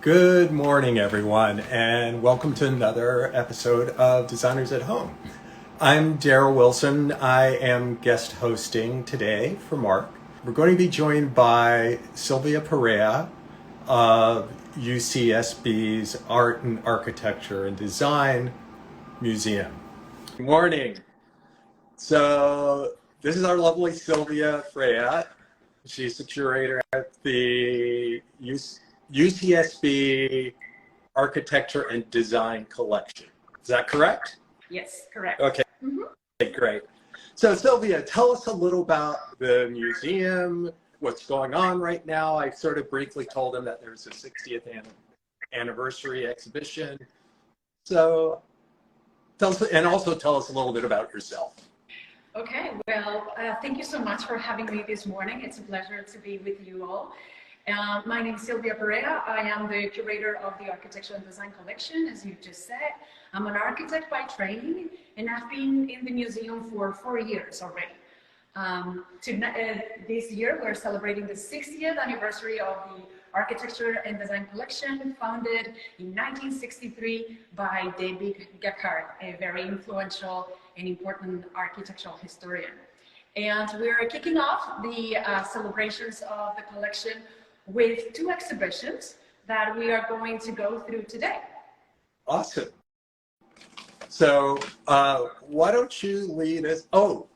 Good morning, everyone, and welcome to another episode of Designers at Home. I'm Darrell Wilson. I am guest hosting today for Mark. We're going to be joined by Silvia Perea of UCSB's Art and Architecture and Design Museum. Good morning. So this is our lovely Silvia Perea. She's the curator at the UCSB Architecture and Design Collection. Is that correct? Yes, correct. Okay, great. So Sylvia, tell us a little about the museum, what's going on right now. I sort of briefly told them that there's a 60th anniversary exhibition. So tell us, and also tell us a little bit about yourself. Okay, well, thank you so much for having me this morning. It's a pleasure to be with you all. My name is Silvia Perea. I am the curator of the Architecture and Design Collection, as you just said. I'm an architect by training, and I've been in the museum for 4 years already. This year, we're celebrating the 60th anniversary of the Architecture and Design Collection, founded in 1963 by David Gacard, a very influential and important architectural historian. And we're kicking off the celebrations of the collection with 2 exhibitions that we are going to go through today. Awesome. So why don't you lead us? Oh,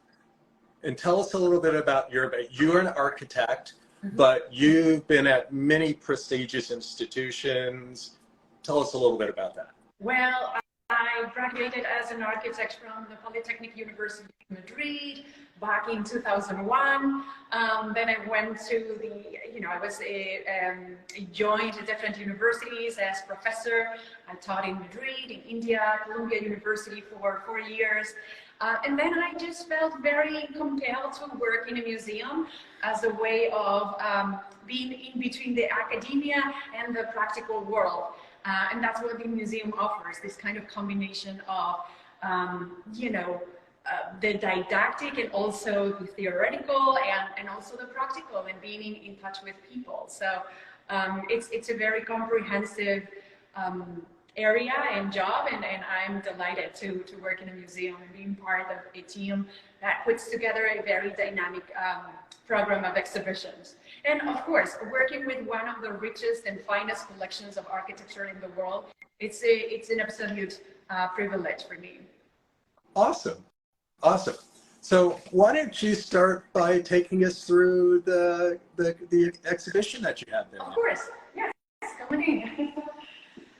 and tell us a little bit about you're an architect, but you've been at many prestigious institutions. Tell us a little bit about that. Well, I graduated as an architect from the Polytechnic University of Madrid back in 2001. Then I went to I joined different universities as professor. I taught in Madrid, in India, Columbia University for 4 years. And then I just felt very compelled to work in a museum as a way of being in between the academia and the practical world. And that's what the museum offers, this kind of combination of, the didactic and also the theoretical and also the practical and being in touch with people. So it's a very comprehensive area and job, and I'm delighted to work in a museum and being part of a team that puts together a very dynamic program of exhibitions. And of course, working with one of the richest and finest collections of architecture in the world, it's an absolute privilege for me. Awesome. Awesome. So why don't you start by taking us through the exhibition that you have there? Of course. Yes. Come in.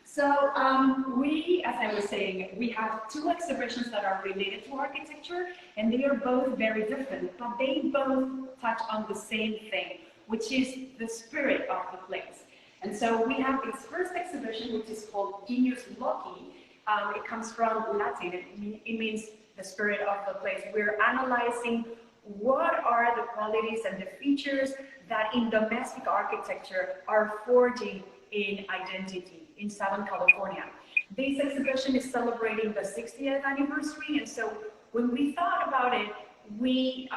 So as I was saying, we have 2 exhibitions that are related to architecture, and they are both very different, but they both touch on the same thing, which is the spirit of the place. And so we have this first exhibition, which is called Genius Loci. It comes from Latin. It means the spirit of the place. We're analyzing what are the qualities and the features that in domestic architecture are forging in identity in Southern California. This exhibition is celebrating the 60th anniversary, and so when we thought about it, we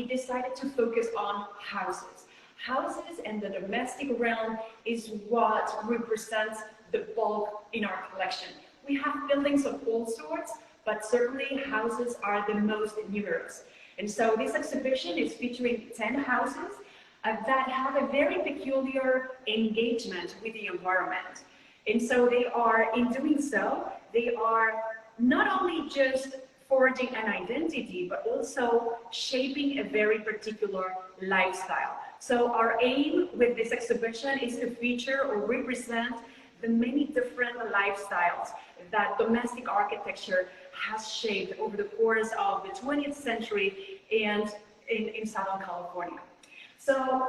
decided to focus on houses. Houses and the domestic realm is what represents the bulk in our collection. We have buildings of all sorts, but certainly houses are the most numerous. And so this exhibition is featuring 10 houses that have a very peculiar engagement with the environment. And so they are, in doing so, they are not only just forging an identity, but also shaping a very particular lifestyle. So our aim with this exhibition is to feature or represent the many different lifestyles that domestic architecture has shaped over the course of the 20th century and in Southern California. So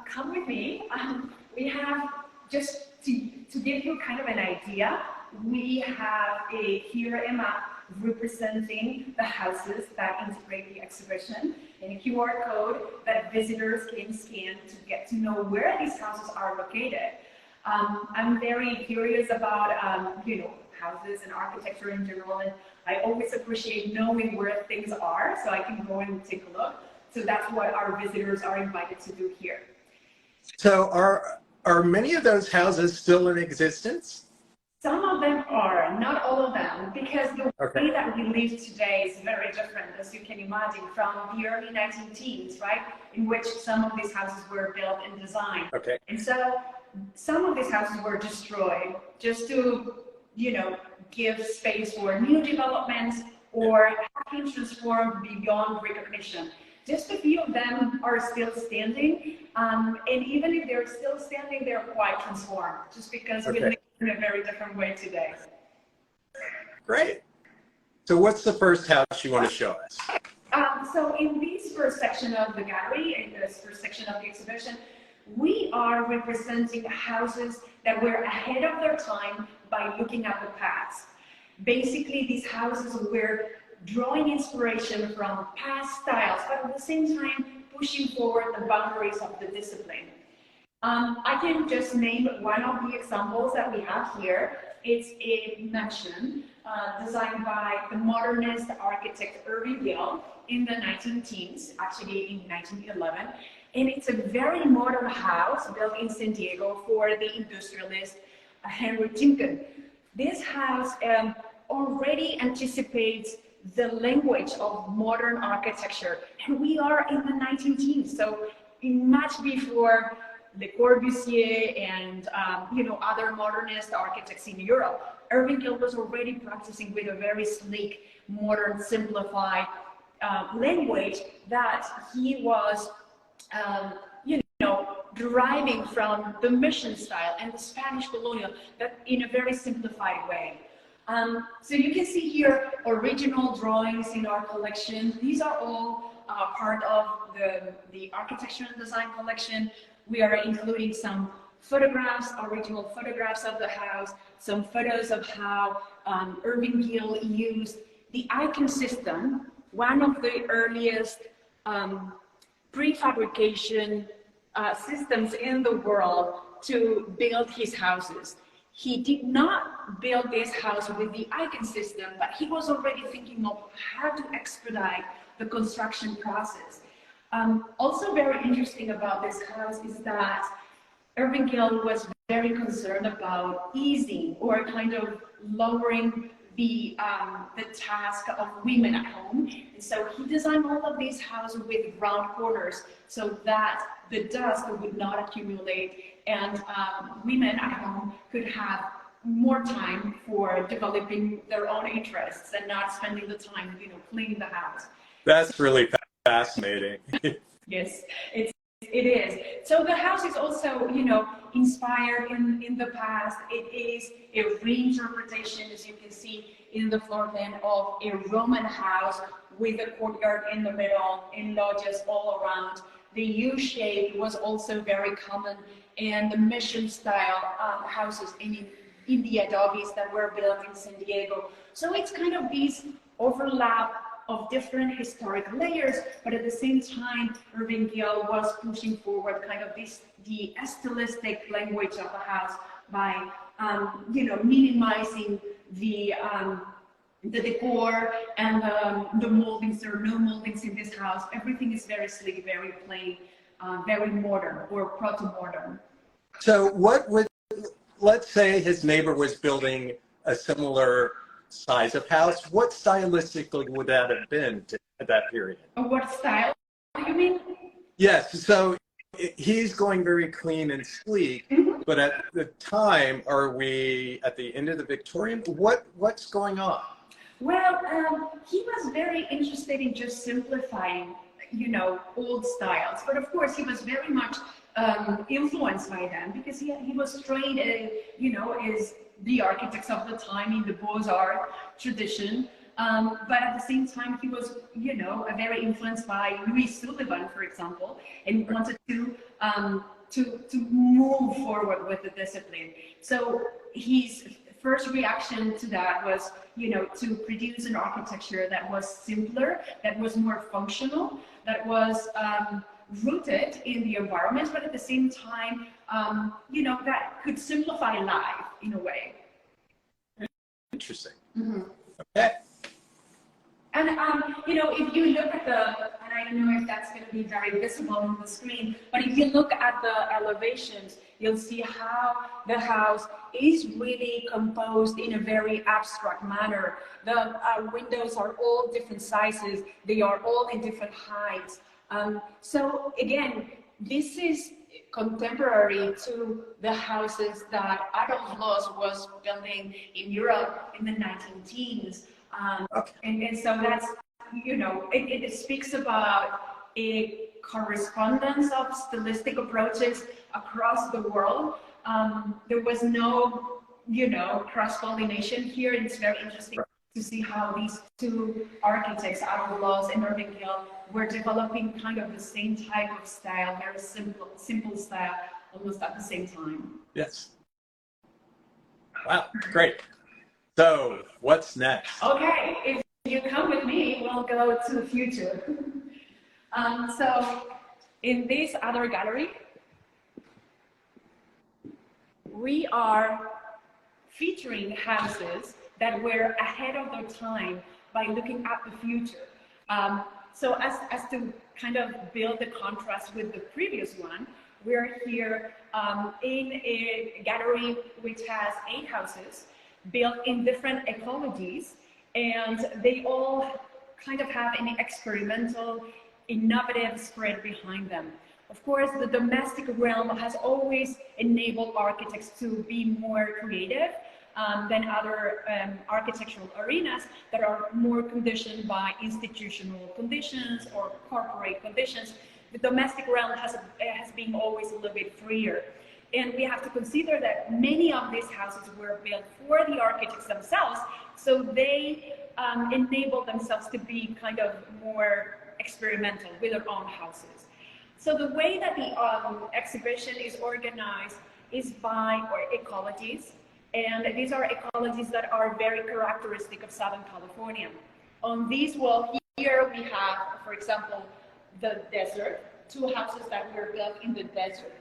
come with me. We have, just to give you kind of an idea, we have here a map representing the houses that integrate the exhibition and a QR code that visitors can scan to get to know where these houses are located. I'm very curious about houses and architecture in general, and I always appreciate knowing where things are so I can go and take a look. So that's what our visitors are invited to do here. So Are many of those houses still in existence? Some of them are, not all of them, because the Okay. way that we live today is very different, as you can imagine, from the early 19 teens, right? In which some of these houses were built and designed. Okay. And so some of these houses were destroyed just to, give space for new developments or have been transformed beyond recognition. Just a few of them are still standing, and even if they're still standing, they're quite transformed, just because we Okay. live in a very different way today. Great. So what's the first house you want to show us? So in this first section of the gallery, in this first section of the exhibition, we are representing houses that were ahead of their time by looking at the past. Basically, these houses were drawing inspiration from past styles, but at the same time pushing forward the boundaries of the discipline. I can just name one of the examples that we have here. It's a mansion designed by the modernist architect Irving Gill in the 19-teens, actually in 1911. And it's a very modern house built in San Diego for the industrialist Henry Timken. This house already anticipates the language of modern architecture. And we are in the 19-teens, so much before Le Corbusier and other modernist architects in Europe. Irving Gill was already practicing with a very sleek, modern, simplified language that he was, deriving from the mission style and the Spanish colonial, but in a very simplified way. So you can see here original drawings in our collection. These are all part of the architecture and design collection. We are including some photographs, original photographs of the house, some photos of how Irving Gill used the icon system, one of the earliest prefabrication systems in the world to build his houses. He did not build this house with the icon system, but he was already thinking of how to expedite the construction process. Also very interesting about this house is that Irving Gill was very concerned about easing or kind of lowering the task of women at home. And so he designed all of these houses with round corners so that the dust would not accumulate and women at home could have more time for developing their own interests and not spending the time, cleaning the house. That's really fascinating. Yes, it is. So the house is also, inspired in the past. It is a reinterpretation, as you can see in the floor plan, of a Roman house with a courtyard in the middle and lodges all around. The U shape was also very common in the mission style houses in the adobes that were built in San Diego. So it's kind of these overlap of different historic layers, but at the same time, Irving Gill was pushing forward kind of the stylistic language of the house by, minimizing the decor and the moldings. There are no moldings in this house. Everything is very sleek, very plain, very modern or proto-modern. So let's say his neighbor was building a similar size of house. What stylistically would that have been at that period? What style do you mean? Yes, so he's going very clean and sleek, but at the time, are we at the end of the Victorian? What's going on? Well, he was very interested in just simplifying, old styles. But of course, he was very much influenced by them because he was trained, as the architects of the time in the Beaux-Arts tradition. But at the same time, he was, very influenced by Louis Sullivan, for example, and wanted to move forward with the discipline. So his first reaction to that was, to produce an architecture that was simpler, that was more functional, that was rooted in the environment, but at the same time, that could simplify life in a way. Interesting. Mm-hmm. Okay. And you know, if you look at the, and I don't know if that's going to be very visible on the screen, but if you look at the elevations, you'll see how the house is really composed in a very abstract manner. The windows are all different sizes. They are all in different heights. So again, this is contemporary to the houses that Adolf Loos was building in Europe in the 19 teens. And so that's, you know, it speaks about a correspondence of stylistic approaches across the world. There was no, you know, cross-pollination here. It's very interesting to see how these two architects, Adolf Loos and Irving Gill, were developing kind of the same type of style, very simple style, almost at the same time. Yes. Wow, great. So, what's next? Okay, if you come with me, we'll go to the future. So, in this other gallery, we are featuring houses that were ahead of their time by looking at the future. So as to kind of build the contrast with the previous one, we're here in a gallery which has 8 houses built in different ecologies, and they all kind of have an experimental, innovative spirit behind them. Of course, the domestic realm has always enabled architects to be more creative than other architectural arenas that are more conditioned by institutional conditions or corporate conditions. The domestic realm has been always a little bit freer. And we have to consider that many of these houses were built for the architects themselves, so they enable themselves to be kind of more experimental with their own houses. So the way that the exhibition is organized is by ecologies, and these are ecologies that are very characteristic of Southern California. On this wall here we have, for example, the desert, 2 houses that were built in the desert,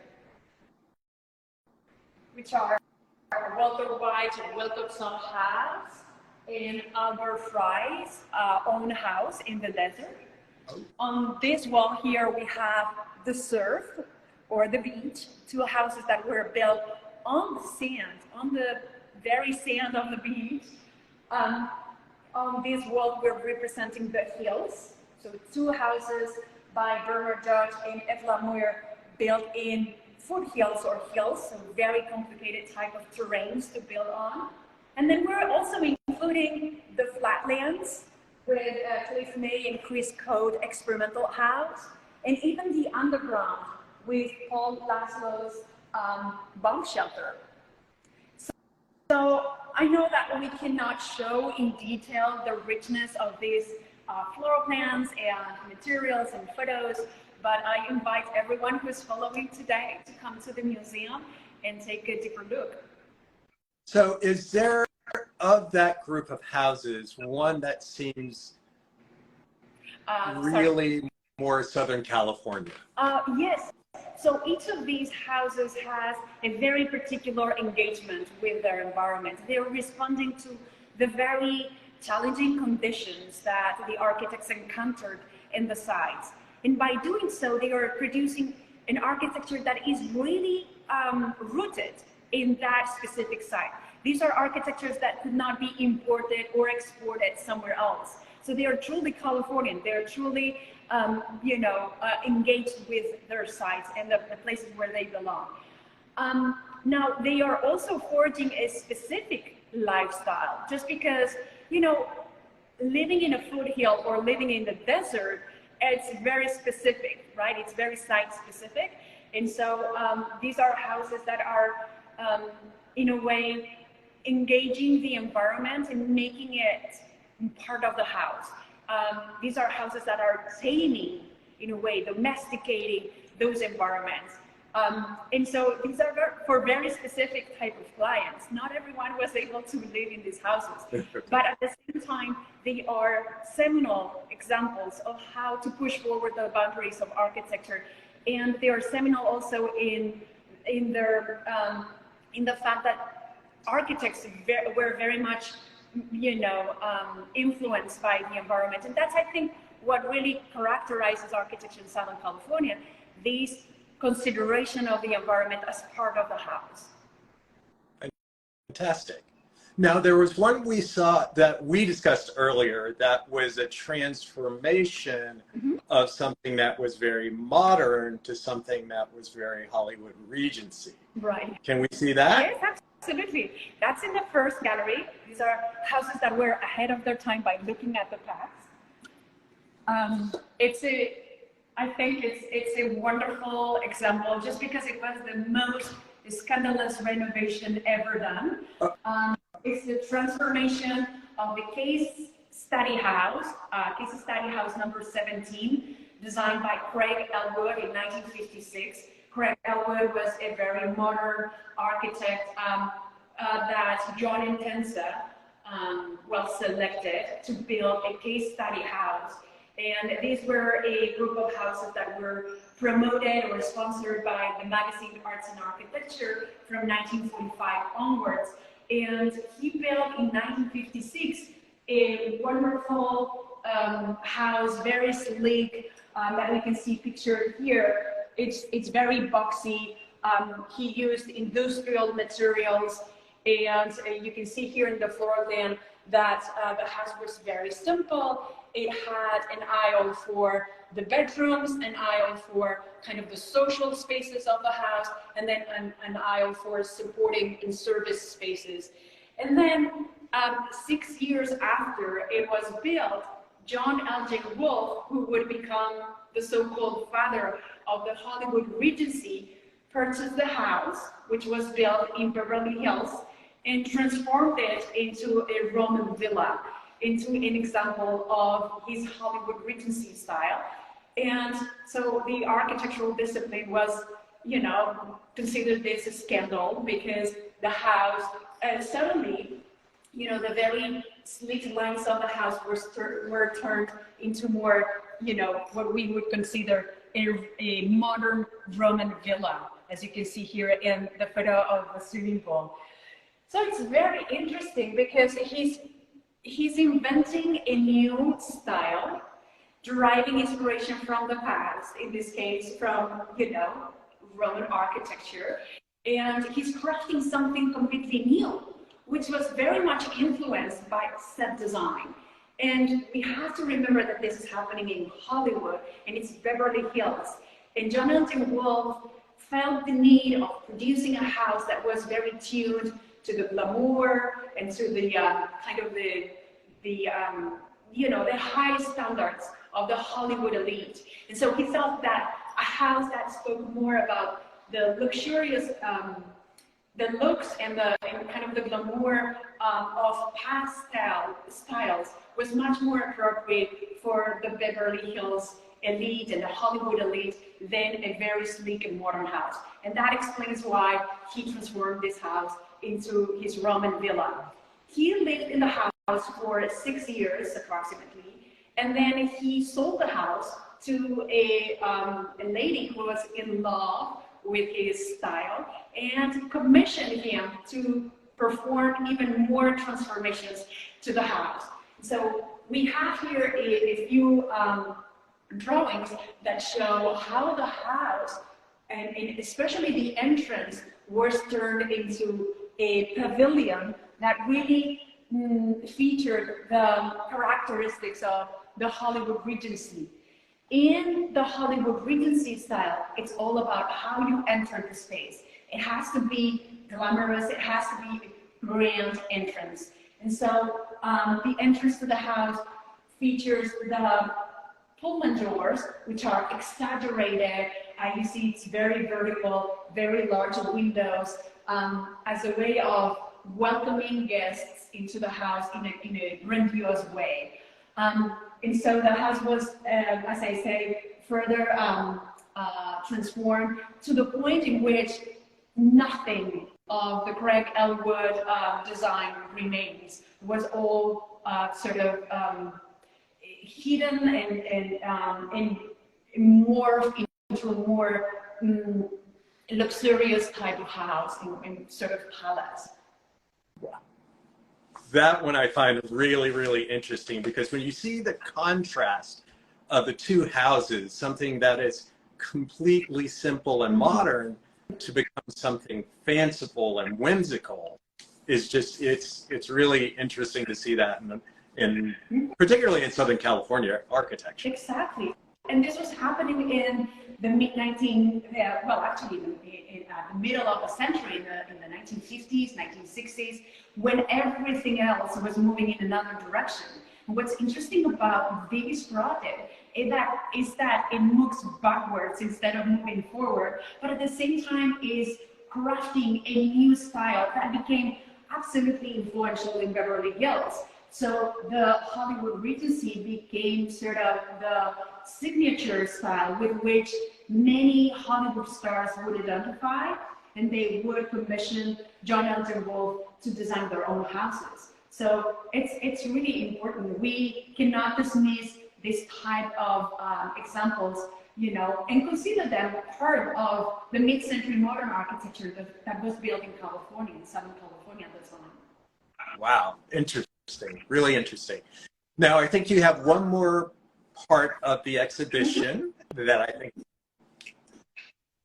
which are Walter White and Wilcoxon House and Albert Fry's own house in the desert. On this wall here we have the surf or the beach, 2 houses that were built on the sand, on the very sand of the beach. On this wall we're representing the hills, so 2 houses by Bernard Judge and Ed Lamour built in foothills or hills, so very complicated type of terrains to build on. And then we're also including the flatlands with Cliff May and Chris Code experimental house, and even the underground with Paul Laszlo's bomb shelter. So I know that we cannot show in detail the richness of these floor plans and materials and photos, but I invite everyone who is following today to come to the museum and take a deeper look. So is there, of that group of houses, one that seems really more Southern California? Yes. So each of these houses has a very particular engagement with their environment. They're responding to the very challenging conditions that the architects encountered in the sites. And by doing so, they are producing an architecture that is really rooted in that specific site. These are architectures that could not be imported or exported somewhere else. So they are truly Californian. They are truly, engaged with their sites and the places where they belong. Now, they are also forging a specific lifestyle. Just because, living in a foothill or living in the desert, it's very specific, right? It's very site specific. And so these are houses that are, in a way, engaging the environment and making it part of the house. These are houses that are taming, in a way, domesticating those environments. And so these are for very specific type of clients. Not everyone was able to live in these houses, but at the same time, they are seminal examples of how to push forward the boundaries of architecture. And they are seminal also in the fact that architects were very much influenced by the environment. And that's, I think, what really characterizes architecture in Southern California, this consideration of the environment as part of the house. Fantastic. Now, there was one we saw that we discussed earlier that was a transformation of something that was very modern to something that was very Hollywood Regency. Right. Can we see that? Yes, absolutely. That's in the first gallery. These are houses that were ahead of their time by looking at the past. I think it's a wonderful example just because it was the most scandalous renovation ever done. It's the transformation of the case study house number 17, designed by Craig Elwood in 1956. Craig Elwood was a very modern architect that John Intensa selected to build a case study house. And these were a group of houses that were promoted or sponsored by the magazine Arts and Architecture from 1945 onwards. And he built in 1956 a wonderful house, very sleek, that we can see pictured here. It's very boxy. He used industrial materials, and you can see here in the floor plan that the house was very simple. It had an aisle for the bedrooms, an aisle for kind of the social spaces of the house, and then an aisle for supporting and service spaces. And then 6 years after it was built, John L.J. Wolfe, who would become the so-called father of the Hollywood Regency, purchased the house, which was built in Beverly Hills, and transformed it into a Roman villa, into an example of his Hollywood Regency style. And so the architectural discipline was, considered this a scandal because the house, suddenly, the very sleek lines of the house were turned into more, what we would consider a modern Roman villa, as you can see here in the photo of the swimming pool. So it's very interesting because he's inventing a new style, deriving inspiration from the past, in this case from, Roman architecture, and he's crafting something completely new, which was very much influenced by set design. And we have to remember that this is happening in Hollywood, and it's Beverly Hills. And John L. J. Wolfe felt the need of producing a house that was very tuned to the glamour and to the the high standards of the Hollywood elite. And so he thought that a house that spoke more about the luxurious, the looks and kind of the glamour of pastel styles was much more appropriate for the Beverly Hills elite and the Hollywood elite than a very sleek and modern house. And that explains why he transformed this house into his Roman villa. He lived in the house for 6 years approximately, and then he sold the house to a lady who was in love with his style and commissioned him to perform even more transformations to the house. So we have here a few drawings that show how the house, and especially the entrance, was turned into a pavilion that really featured the characteristics of the Hollywood Regency. In the Hollywood Regency style, it's all about how you enter the space. It has to be glamorous, it has to be a grand entrance. And so the entrance to the house features the Pullman doors, which are exaggerated. You see it's very vertical, very large windows, as a way of welcoming guests into the house in a grandiose way. And so the house was, as I say, further transformed to the point in which nothing of the Craig Elwood design remains. It was all sort of hidden and morphed into a more luxurious type of house and sort of palace. that one I find really, really interesting, because when you see the contrast of the two houses, something that is completely simple and modern to become something fanciful and whimsical, is just, it's really interesting to see that in particularly in Southern California architecture. Exactly. And this was happening in the mid-19, well, actually in the middle of the century, in the 1950s, 1960s, when everything else was moving in another direction. And what's interesting about this project is that it moves backwards instead of moving forward, but at the same time is crafting a new style that became absolutely influential in Beverly Hills. So the Hollywood Regency became sort of the signature style with which many Hollywood stars would identify, and they would commission John Elton Wolfe to design their own houses. So it's really important. We cannot dismiss this type of examples, you know, and consider them part of the mid-century modern architecture that was built in California, in Southern California at the time. Wow, interesting, really interesting. Now, I think you have one more part of the exhibition that I think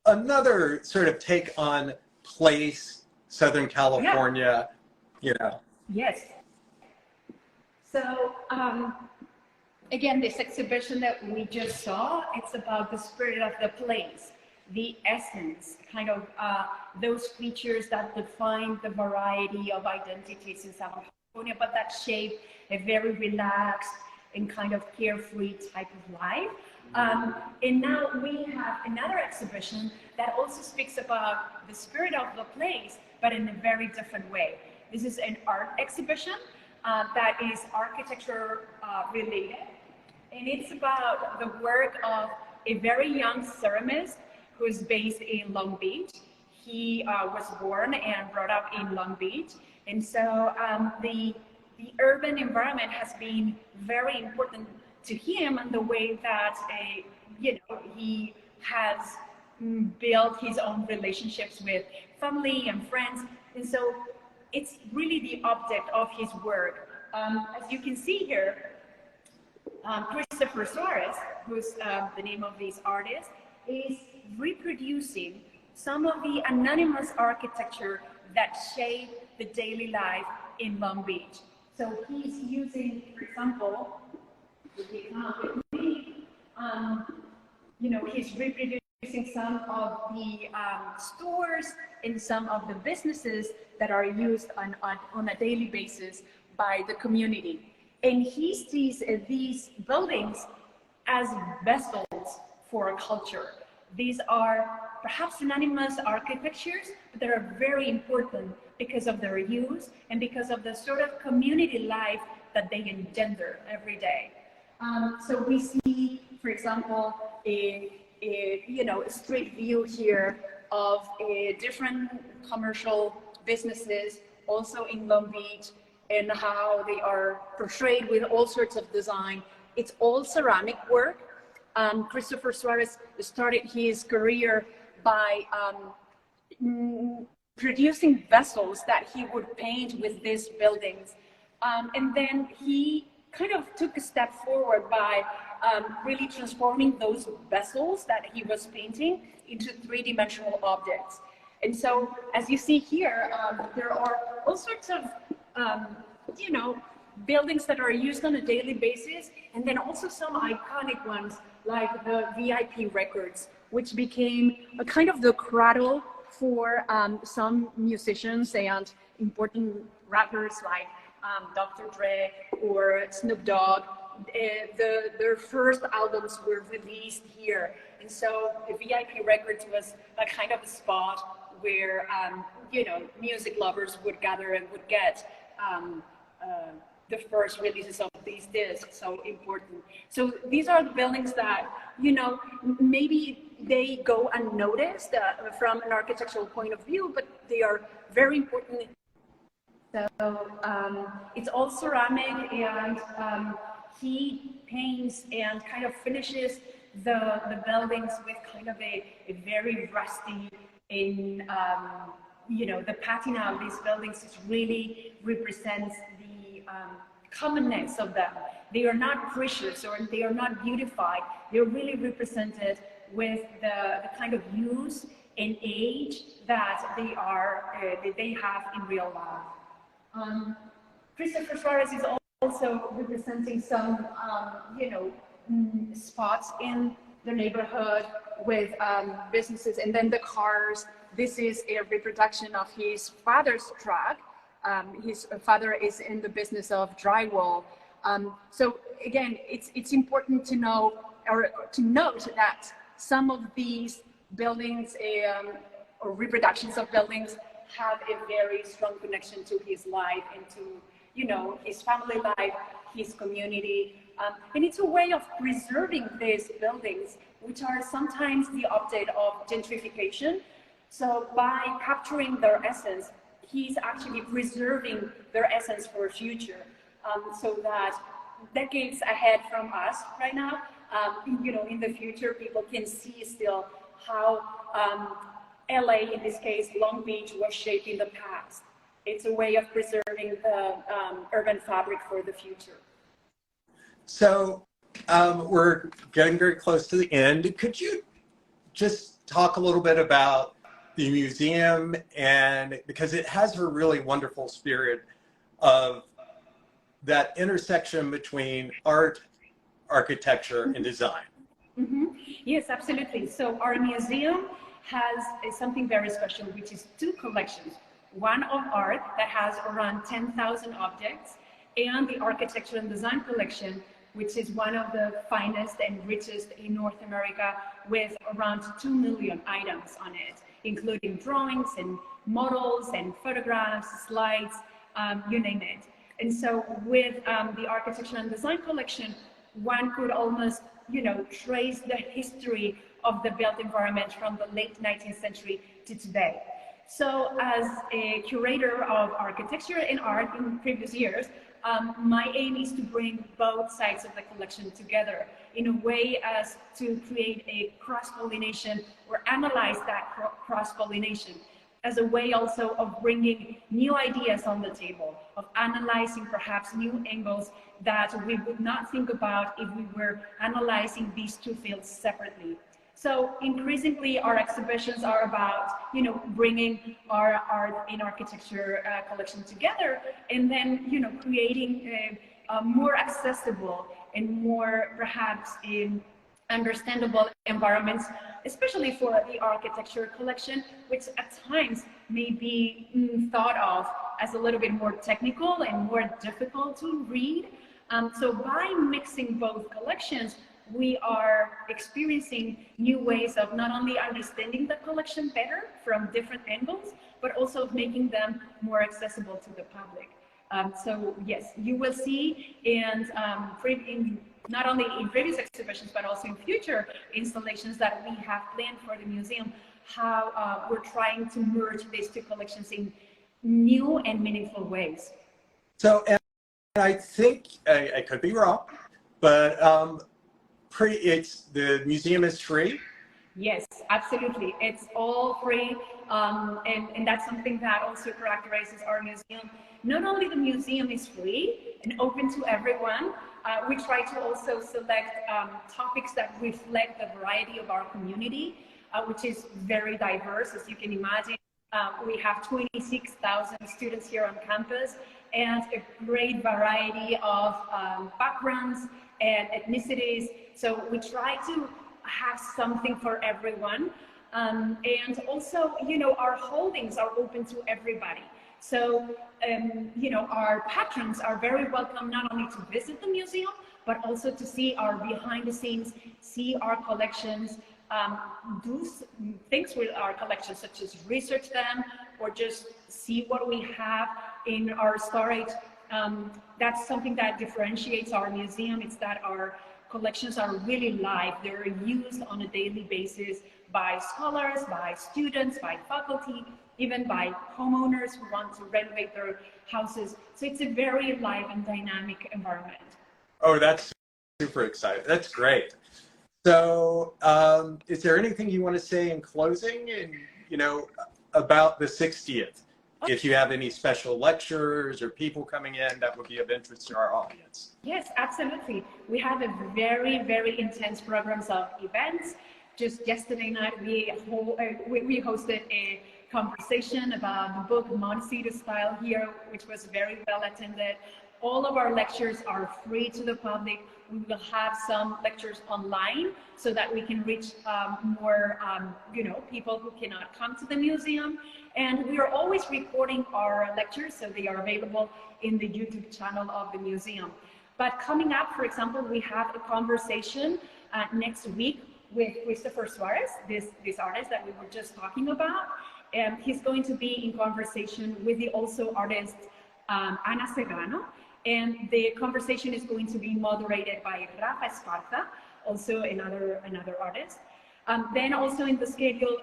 another sort of take on place, Southern California, you know. Yes. So, again, this exhibition that we just saw, it's about the spirit of the place, the essence, kind of those features that define the variety of identities in Southern California, but that shape a very relaxed and kind of carefree type of life. And now we have another exhibition that also speaks about the spirit of the place, but in a very different way. This is an art exhibition that is architecture related, and it's about the work of a very young ceramist who is based in Long Beach. He was born and brought up in Long Beach, and so the urban environment has been very important to him, and the way that he has built his own relationships with family and friends, and so it's really the object of his work. As you can see here, Christopher Suarez, who's the name of this artist, is reproducing some of the anonymous architecture that shape the daily life in Long Beach. So he's using, for example, he's reproducing some of the stores and some of the businesses that are used on a daily basis by the community. And he sees these buildings as vessels for a culture. These are perhaps anonymous architectures, but they are very important because of their use and because of the sort of community life that they engender every day. So we see, for example, a street view here of different commercial businesses also in Long Beach, and how they are portrayed with all sorts of design. It's all ceramic work. Christopher Suarez started his career by producing vessels that he would paint with these buildings. And then he kind of took a step forward by really transforming those vessels that he was painting into three-dimensional objects. And so, as you see here, there are all sorts of buildings that are used on a daily basis, and then also some iconic ones like the VIP records, which became a kind of the cradle for some musicians and important rappers like Dr. Dre or Snoop Dogg. Their first albums were released here, and so the VIP records was a kind of a spot where music lovers would gather and would get the first releases of these discs. So important. So these are the buildings that maybe they go unnoticed from an architectural point of view, but they are very important. So it's all ceramic, and he paints and kind of finishes the buildings with kind of a very rusty, the patina of these buildings really represents commonness of them. They are not precious or they are not beautified. They're really represented with the kind of use and age that they have in real life. Christopher Flores is also representing some, spots in the neighborhood with businesses, and then the cars. This is a reproduction of his father's truck. His father is in the business of drywall. So again, it's important to know or to note that some of these buildings or reproductions of buildings have a very strong connection to his life and to, his family life, his community. And it's a way of preserving these buildings, which are sometimes the update of gentrification. So by capturing their essence, he's actually preserving their essence for the future, so that decades ahead from us right now, in the future, people can see still how LA, in this case, Long Beach, was shaped in the past. It's a way of preserving the urban fabric for the future. So we're getting very close to the end. Could you just talk a little bit about the museum, and because it has a really wonderful spirit of that intersection between art, architecture, and design? Mm-hmm. Yes, absolutely. So our museum has something very special, which is two collections. One of art that has around 10,000 objects, and the architecture and design collection, which is one of the finest and richest in North America, with around 2 million items on it, including drawings and models and photographs, slides, you name it. And so with the architecture and design collection, one could almost, trace the history of the built environment from the late 19th century to today. So as a curator of architecture and art in previous years, my aim is to bring both sides of the collection together in a way as to create a cross-pollination or analyze that cross-pollination as a way also of bringing new ideas on the table, of analyzing perhaps new angles that we would not think about if we were analyzing these two fields separately. So increasingly, our exhibitions are about, bringing our art and architecture collection together, and then, creating more accessible and more perhaps understandable environments, especially for the architecture collection, which at times may be thought of as a little bit more technical and more difficult to read. So by mixing both collections, we are experiencing new ways of not only understanding the collection better from different angles, but also of making them more accessible to the public. So yes, you will see, and not only in previous exhibitions, but also in future installations that we have planned for the museum, how we're trying to merge these two collections in new and meaningful ways. So, and I think, I could be wrong, but the museum is free? Yes, absolutely. It's all free, and that's something that also characterizes our museum. Not only the museum is free and open to everyone, we try to also select topics that reflect the variety of our community, which is very diverse, as you can imagine. We have 26,000 students here on campus, and a great variety of backgrounds and ethnicities. So we try to have something for everyone. And also, our holdings are open to everybody. So, our patrons are very welcome not only to visit the museum, but also to see our behind the scenes, see our collections, do things with our collections, such as research them, or just see what we have in our storage. That's something that differentiates our museum. It's that our collections are really live. They're used on a daily basis by scholars, by students, by faculty, even by homeowners who want to renovate their houses. So it's a very live and dynamic environment. Oh, that's super exciting. That's great. So is there anything you want to say in closing, and about the 60th if you have any special lectures or people coming in that would be of interest to our audience. Yes, absolutely. We have a very, very intense programs of events. Just yesterday night, we hosted a conversation about the book Montecito Style here, which was very well attended. All of our lectures are free to the public. We will have some lectures online so that we can reach more, people who cannot come to the museum. And we are always recording our lectures, so they are available in the YouTube channel of the museum. But coming up, for example, we have a conversation next week with Christopher Suarez, this artist that we were just talking about. And he's going to be in conversation with the also artist Ana Serrano. And the conversation is going to be moderated by Rafa Esparza, also another artist. Then also in the schedule,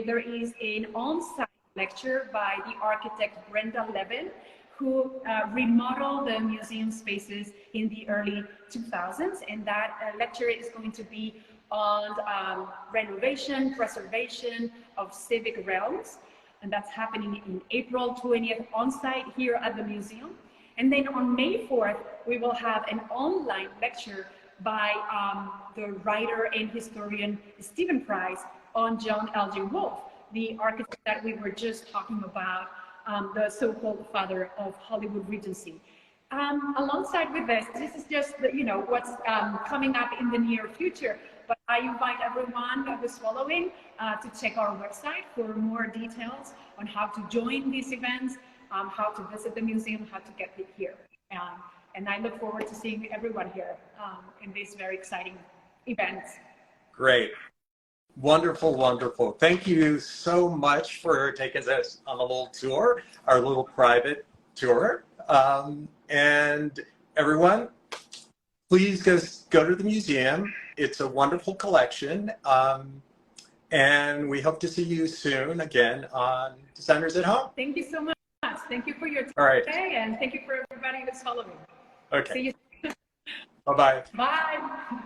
there is an on-site lecture by the architect Brenda Levin, who remodeled the museum spaces in the early 2000s. And that lecture is going to be on renovation, preservation of civic realms. And that's happening in April 20th on-site here at the museum. And then on May 4th, we will have an online lecture by the writer and historian Stephen Price on John Elgin Wolfe, the architect that we were just talking about, the so-called father of Hollywood Regency. Alongside with this is just what's coming up in the near future. But I invite everyone who's following to check our website for more details on how to join these events, how to visit the museum, how to get here. And I look forward to seeing everyone here in these very exciting events. Great. Wonderful, wonderful. Thank you so much for taking us on a little tour, our little private tour. And everyone, please go to the museum. It's a wonderful collection. And we hope to see you soon again on Designers at Home. Thank you so much. Thank you for your time today, and thank you for everybody who's following. Okay. See you soon. Bye-bye. Bye.